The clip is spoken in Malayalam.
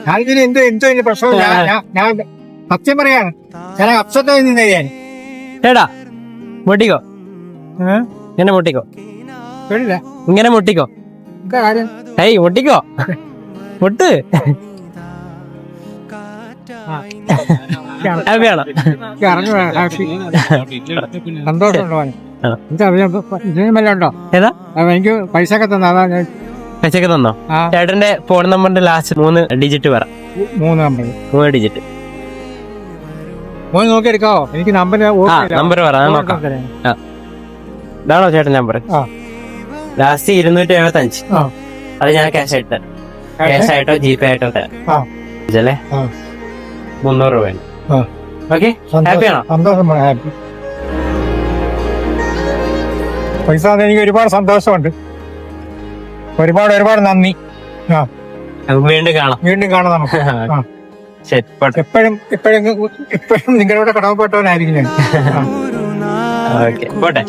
ഞാനിതിന് എന്തോ ഇതിന്റെ പ്രശ്നം ഞാൻ സത്യം പറയാണ്. ഞാൻ അപ്സെറ്റായി നിന്ന് ഞാൻ ചേട്ടാ മുട്ടിക്കോ, ഇങ്ങനെ മുട്ടിക്കോ, കേട്ടില്ല ഇങ്ങനെ മുട്ടിക്കോ. എന്താ കാര്യം? ഏയ് മുട്ടിക്കോ, മുട്ട്. ഹാപ്പിയാണോ? സന്തോഷമുണ്ടോ? ഇതിനും വല്ല ഉണ്ടോ? ഏതാ എനിക്ക് പൈസ ഒക്കെ തന്ന അതാ ഞാൻ പൈസയൊക്കെ തന്നോ? ചേട്ടന്റെ ഫോൺ നമ്പറിന്റെ ലാസ്റ്റ് 3 ഡിജിറ്റ് പറ. 3 ഡിജിറ്റ് മോൻ നോക്കി എടുക്കാവോ? എനിക്ക് നമ്പർ നമ്പർ പറ, നോക്കാം. ഇതാണോ ചേട്ടൻ നമ്പർ? ലാസ്റ്റ് 275. അത് ഞാൻ ക്യാഷ് ആയിട്ട് തരാം. ക്യാഷ് ആയിട്ടോ ജിപേ ആയിട്ടോ തരാം. അല്ലേ 300 രൂപ. ഓക്കെ, ഹാപ്പിയാണോ? സന്തോഷം, ഹാപ്പി. പൈസ എനിക്ക് ഒരുപാട് സന്തോഷമുണ്ട്. ഒരുപാട് നന്ദി. വീണ്ടും കാണാം നമുക്ക്. എപ്പോഴും നിങ്ങളുടെ കടമപ്പെട്ടവനായിരിക്കും ഞാൻ. പോട്ടെ.